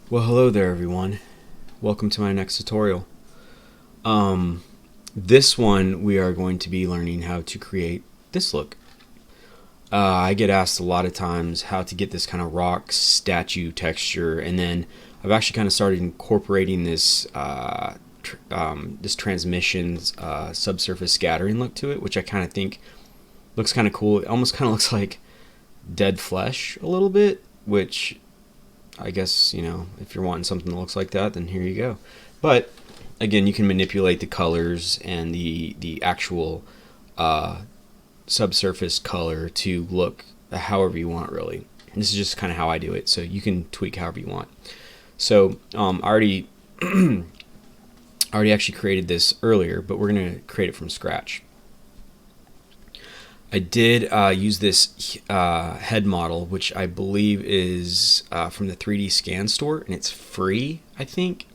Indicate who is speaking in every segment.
Speaker 1: Well, hello there everyone. Welcome to my next tutorial. This one we are going to be learning how to create this look. I get asked a lot of times how to get this kind of rock statue texture, and then I've actually kind of started incorporating this this transmission subsurface scattering look to it, which I kind of think looks kind of cool. It almost kind of looks like dead flesh a little bit, which I guess, if you're wanting something that looks like that, then here you go. But again, you can manipulate the colors and the actual subsurface color to look however you want, really. And this is just kind of how I do it, so you can tweak however you want. So I already actually created this earlier, but we're going to create it from scratch. I did use this head model, which I believe is from the 3D scan store, and it's free, I think.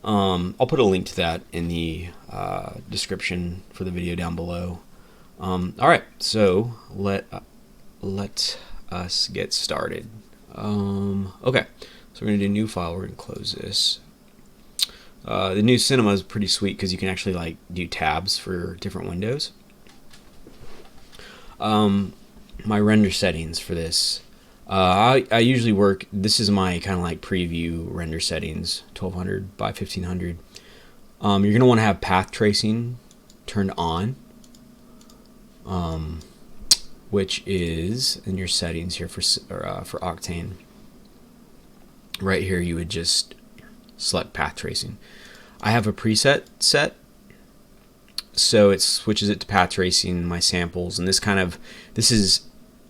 Speaker 1: I'll put a link to that in the description for the video down below. All right, so let us get started. Okay, so we're gonna do new file. We're gonna close this. The new Cinema is pretty sweet because you can actually like do tabs for different windows. My render settings for this. I usually work, this is my kind of like preview render settings, 1200 by 1500. You're going to want to have path tracing turned on, which is in your settings here for Octane. Right here you would just select path tracing. I have a preset set, so it switches it to path tracing, my samples, and this is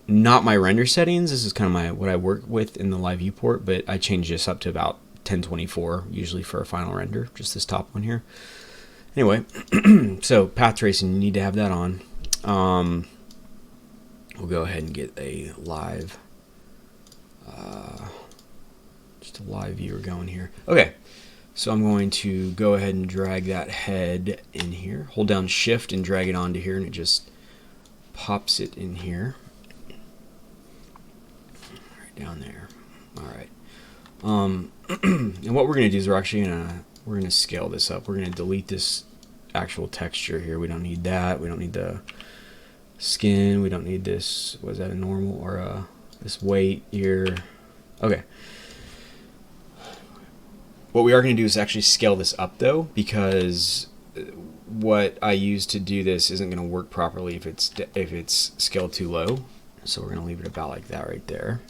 Speaker 1: not my render settings. This is kind of what I work with in the live viewport, but I change this up to about 1024 usually for a final render, just this top one here. Anyway, so path tracing, you need to have that on. We'll go ahead and get a live, just a live viewer going here. Okay. So I'm going to go ahead and drag that head in here. Hold down shift and drag it onto here, and it just pops it in here. Right down there. Alright. And what we're gonna do is we're gonna scale this up. We're gonna delete this actual texture here. We don't need that. We don't need the skin. We don't need this. Was that a normal or this weight here? Okay. What we are going to do is actually scale this up though, because what I use to do this isn't going to work properly if it's scaled too low. So we're going to leave it about like that right there.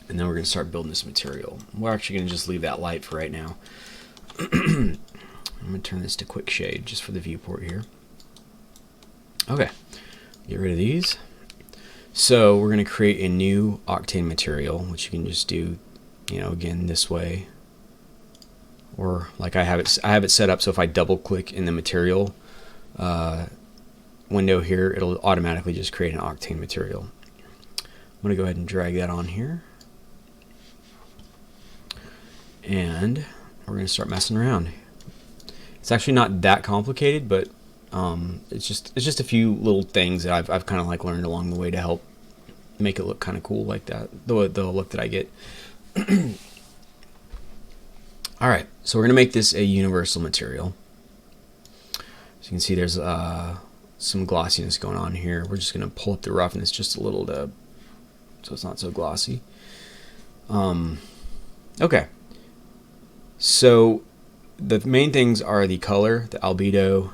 Speaker 1: And then we're going to start building this material. We're actually going to just leave that light for right now. I'm going to turn this to quick shade just for the viewport here. Okay, get rid of these. So we're going to create a new Octane material, which you can just do, again, this way, or like I have it set up so if I double click in the material window here, it'll automatically just create an Octane material. I'm going to go ahead and drag that on here, and we're going to start messing around. It's actually not that complicated, but it's just a few little things that I've kind of like learned along the way to help make it look kind of cool like that, the look that I get. Alright, so we're going to make this a universal material. So you can see there's some glossiness going on here. We're just going to pull up the roughness just a little so it's not so glossy. Okay, so the main things are the color, the albedo,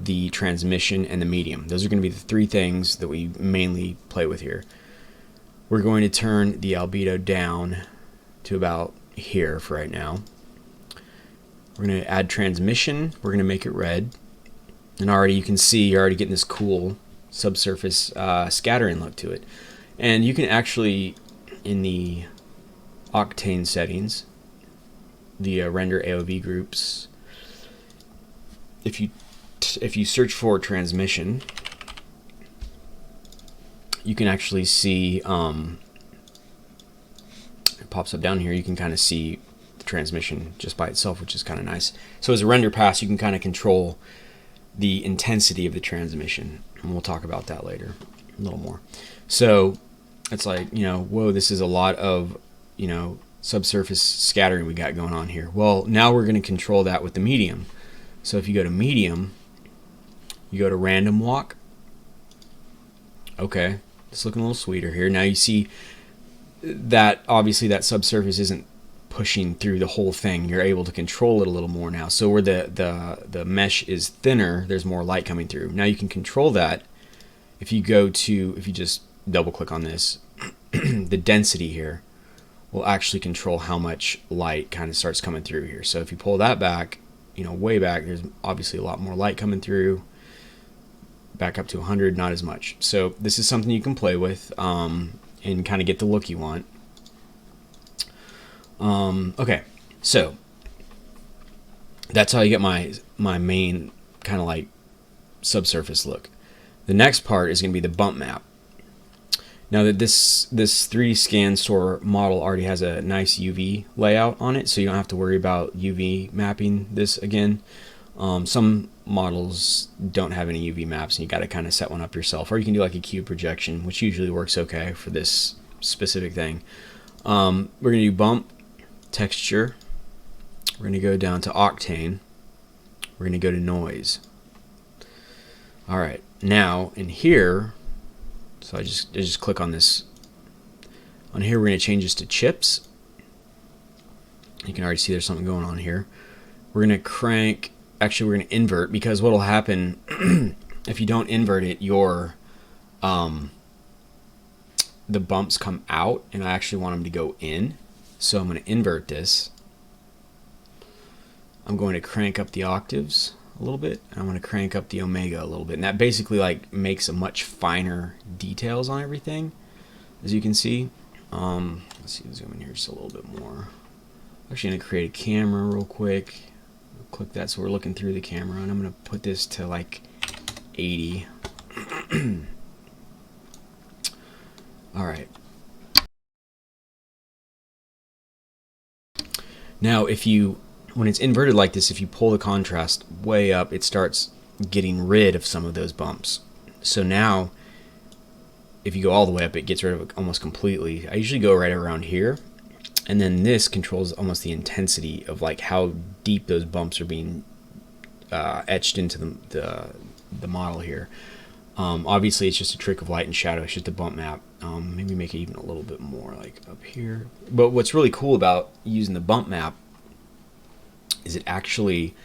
Speaker 1: the transmission, and the medium. Those are going to be the three things that we mainly play with here. We're going to turn the albedo down to about here for right now. We're going to add transmission. We're going to make it red. And already you can see you're already getting this cool subsurface scattering look to it. And you can actually, in the Octane settings, the render AOV groups, if you search for transmission, you can actually see, it pops up down here, you can kind of see the transmission just by itself, which is kind of nice. So as a render pass, you can kind of control the intensity of the transmission, and we'll talk about that later a little more. So it's like, you know, whoa, this is a lot of, you know, subsurface scattering we got going on here. Well, now we're going to control that with the medium. So if you go to medium, you go to random walk. Okay, it's looking a little sweeter here. Now you see that obviously that subsurface isn't pushing through the whole thing. You're able to control it a little more now. So where the mesh is thinner, there's more light coming through. Now you can control that if you just double click on this, the density here will actually control how much light kind of starts coming through here. So if you pull that back, you know, way back, there's obviously a lot more light coming through. Back up to 100, not as much. So this is something you can play with and kind of get the look you want. Okay, so that's how you get my main kind of like subsurface look. The next part is going to be the bump map. Now that this 3D scan store model already has a nice UV layout on it, so you don't have to worry about UV mapping this again. Some models don't have any UV maps, and you got to kind of set one up yourself, or you can do like a cube projection, which usually works okay for this specific thing. We're going to do bump, texture. We're going to go down to octane. We're going to go to noise. All right, now in here, so I just click on this. On here, we're going to change this to chips. You can already see there's something going on here. We're going to crank. Actually, we're going to invert, because what will happen if you don't invert it, the bumps come out, and I actually want them to go in. So I'm going to invert this. I'm going to crank up the octaves a little bit, and I'm going to crank up the omega a little bit, and that basically like makes a much finer details on everything, as you can see. Let's see, zoom in here just a little bit more. I'm actually going to create a camera real quick. Click that so we're looking through the camera, and I'm going to put this to like 80. All right. Now when it's inverted like this, if you pull the contrast way up, it starts getting rid of some of those bumps. So now if you go all the way up, it gets rid of it almost completely. I usually go right around here. And then this controls almost the intensity of like how deep those bumps are being etched into the model here. Obviously, it's just a trick of light and shadow. It's just a bump map. Maybe make it even a little bit more like up here. But what's really cool about using the bump map is it actually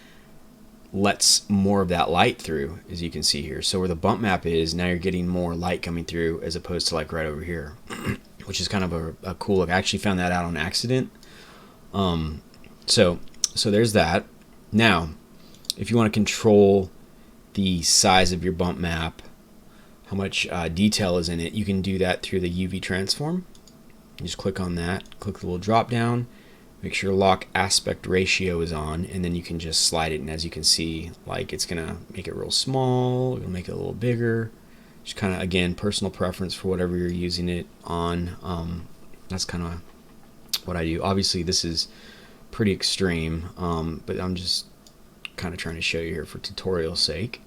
Speaker 1: lets more of that light through, as you can see here. So where the bump map is, now you're getting more light coming through as opposed to like right over here. Which is kind of a cool look. I actually found that out on accident. So there's that. Now, if you want to control the size of your bump map, how much detail is in it, you can do that through the UV transform. You just click on that, click the little drop down, make sure lock aspect ratio is on, and then you can just slide it. And as you can see, like it's gonna make it real small, it'll make it a little bigger. Just kind of, again, personal preference for whatever you're using it on. That's kind of what I do. Obviously, this is pretty extreme, but I'm just kind of trying to show you here for tutorial sake.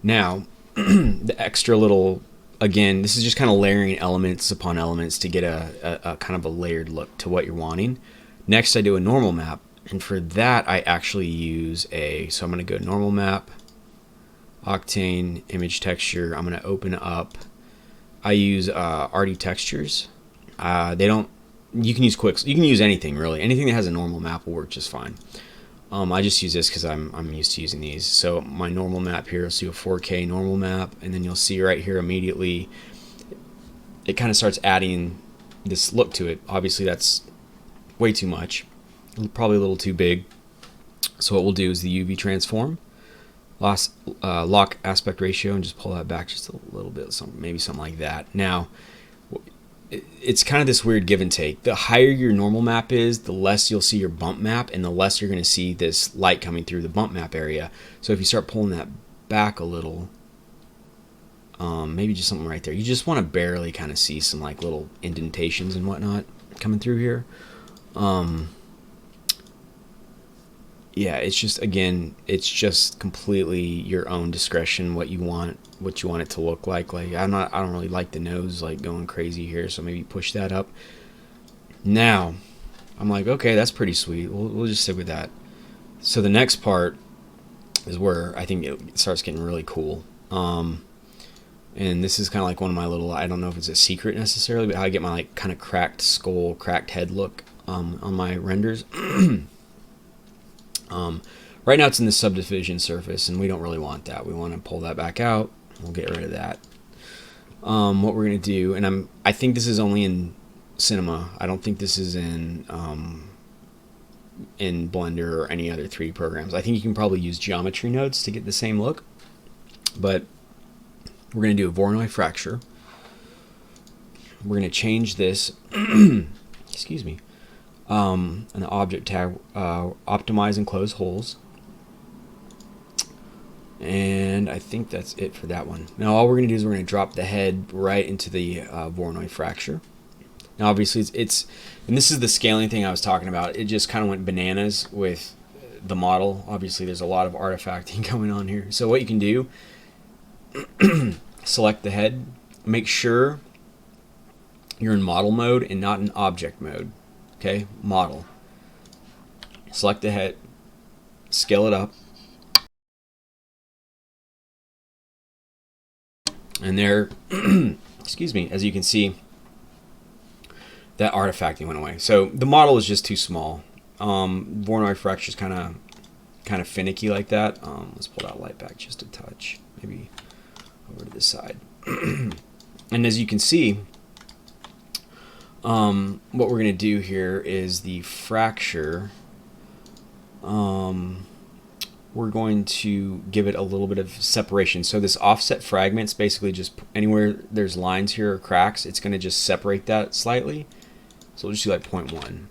Speaker 1: Now, the extra little, again, this is just kind of layering elements upon elements to get a kind of a layered look to what you're wanting. Next, I do a normal map, and for that, I actually use so I'm going to go normal map, octane, image texture. I'm going to open up, I use arty textures. You can use quicks, you can use anything really, anything that has a normal map will work just fine. I just use this because I'm used to using these. So my normal map here, let's do a 4K normal map, and then you'll see right here immediately it kind of starts adding this look to it. Obviously that's way too much, probably a little too big. So what we'll do is the UV transform, lock aspect ratio, and just pull that back just a little bit, maybe something like that. Now, it's kind of this weird give and take. The higher your normal map is, the less you'll see your bump map, and the less you're going to see this light coming through the bump map area. So if you start pulling that back a little, maybe just something right there, you just want to barely kind of see some like little indentations and whatnot coming through here. yeah, it's just, again, it's just completely your own discretion what you want it to look like. Like I don't really like the nose like going crazy here, so maybe push that up. Now I'm like, okay, that's pretty sweet. We'll just stick with that. So the next part is where I think it starts getting really cool. And this is kind of like one of my little, I don't know if it's a secret necessarily, but how I get my like kind of cracked skull, cracked head look on my renders. Right now it's in the subdivision surface, and we don't really want that. We want to pull that back out. We'll get rid of that. What we're going to do, and I think this is only in Cinema. I don't think this is in Blender or any other 3D programs. I think you can probably use geometry nodes to get the same look, but we're going to do a Voronoi fracture. We're going to change this, excuse me, and the object tag, optimize and close holes. And I think that's it for that one. Now all we're going to do is we're going to drop the head right into the Voronoi fracture. Now obviously it's, and this is the scaling thing I was talking about. It just kind of went bananas with the model. Obviously there's a lot of artifacting going on here. So what you can do, select the head, make sure you're in model mode and not in object mode. Okay, model. Select the head, scale it up, and there, excuse me, as you can see, that artifacting went away. So the model is just too small. Voronoi fracture is kind of finicky like that. Let's pull that light back just a touch, maybe over to the side. And as you can see, what we're going to do here is the fracture. We're going to give it a little bit of separation. So this offset fragment's basically just anywhere there's lines here or cracks, it's going to just separate that slightly. So we'll just do like 0.1.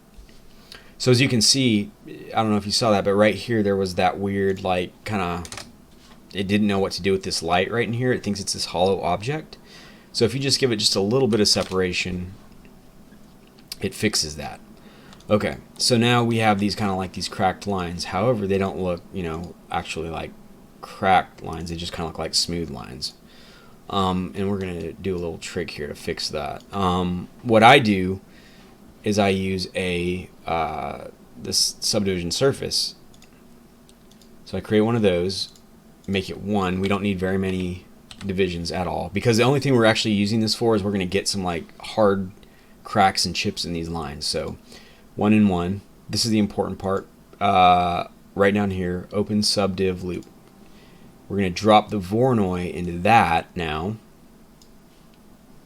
Speaker 1: So as you can see, I don't know if you saw that, but right here there was that weird like kind of, it didn't know what to do with this light right in here. It thinks it's this hollow object. So if you just give it just a little bit of separation, it fixes that. Okay, so now we have these kind of like these cracked lines. However, they don't look, you know, actually like cracked lines. They just kind of look like smooth lines. And we're going to do a little trick here to fix that. What I do is I use this subdivision surface. So I create one of those, make it 1. We don't need very many divisions at all, because the only thing we're actually using this for is we're going to get some like hard cracks and chips in these lines. So 1 and 1. This is the important part. Right down here, open subdiv loop. We're going to drop the Voronoi into that now.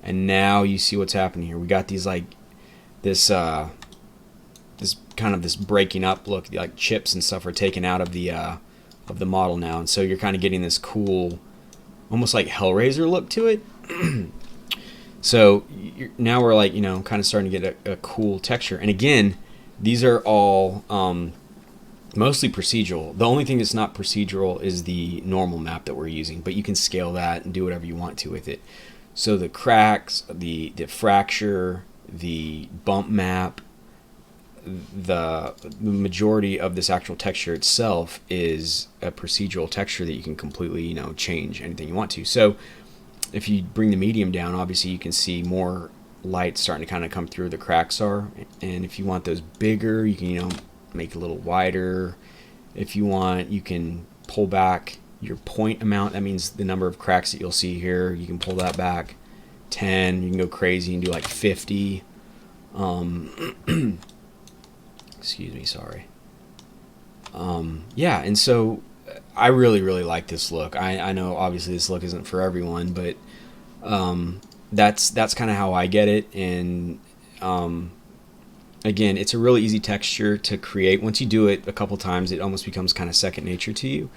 Speaker 1: And now you see what's happening here. We got these like this kind of this breaking up look, like chips and stuff are taken out of the model now, and so you're kind of getting this cool, almost like Hellraiser look to it. So now we're like, you know, kind of starting to get a cool texture. And again, these are all mostly procedural. The only thing that's not procedural is the normal map that we're using, but you can scale that and do whatever you want to with it. So the cracks, the fracture, the bump map, the majority of this actual texture itself is a procedural texture that you can completely, you know, change anything you want to. So if you bring the medium down, obviously you can see more light starting to kind of come through the cracks are. And if you want those bigger, you can, you know, make it a little wider. If you want, you can pull back your point amount. That means the number of cracks that you'll see here. You can pull that back 10. You can go crazy and do like 50. Excuse me, sorry. Yeah, and so I really like this look. I know obviously this look isn't for everyone, but that's kind of how I get it. And again, it's a really easy texture to create. Once you do it a couple times, it almost becomes kind of second nature to you.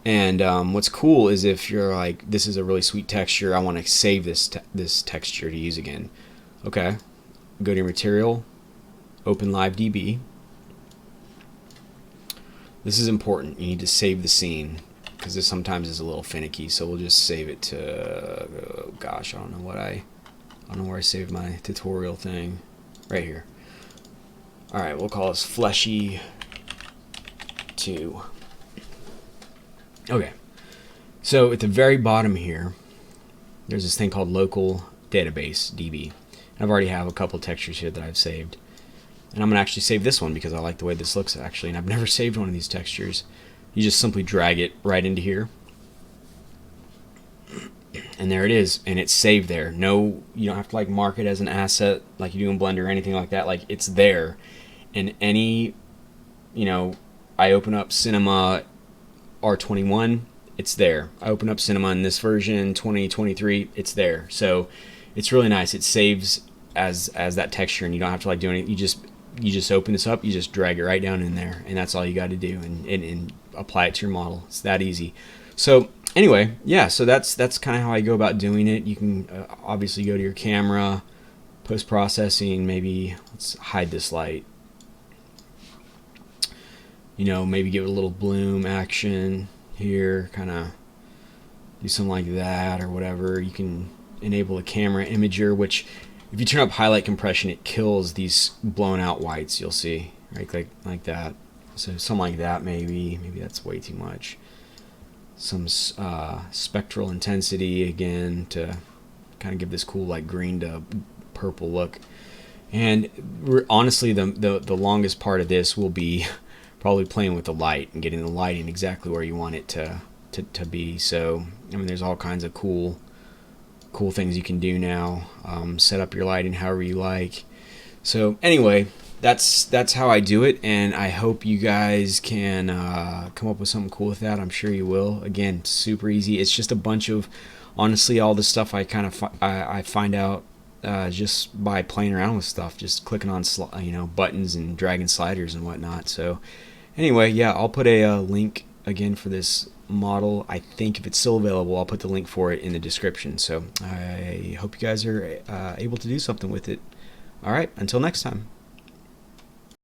Speaker 1: And what's cool is if you're like, this is a really sweet texture, I want to save this texture to use again. Okay, go to your material, open LiveDB. This is important. You need to save the scene because this sometimes is a little finicky. So we'll just save it to, oh gosh, I don't know where I saved my tutorial thing. Right here. All right, we'll call this Fleshy 2. Okay, so at the very bottom here, there's this thing called local database, DB. I've already have a couple textures here that I've saved. And I'm going to actually save this one because I like the way this looks actually. And I've never saved one of these textures. You just simply drag it right into here. And there it is. And it's saved there. No, you don't have to like mark it as an asset like you do in Blender or anything like that. Like it's there. And any, you know, I open up Cinema R21, it's there. I open up Cinema in this version, 2023, it's there. So it's really nice. It saves as that texture, and you don't have to like do anything. You just open this up, you just drag it right down in there, and that's all you got to do, and apply it to your model. It's that easy. So anyway, yeah, so that's kind of how I go about doing it. You can obviously go to your camera, post-processing, maybe let's hide this light. You know, maybe give it a little bloom action here, kind of do something like that or whatever. You can enable a camera imager, which if you turn up highlight compression, it kills these blown out whites, you'll see, right? Like that. So something like that, maybe that's way too much. Some spectral intensity again to kind of give this cool like green to purple look. And honestly, the longest part of this will be probably playing with the light and getting the lighting exactly where you want it to be. So I mean, there's all kinds of cool things you can do now. Set up your lighting however you like. So anyway, that's how I do it, and I hope you guys can come up with something cool with that. I'm sure you will. Again, super easy. It's just a bunch of, honestly, all the stuff I kind of I find out just by playing around with stuff, just clicking on buttons and dragging sliders and whatnot. So anyway, yeah, I'll put a link again for this model. I think if it's still available, I'll put the link for it in the description. So I hope you guys are able to do something with it. All right, until next time.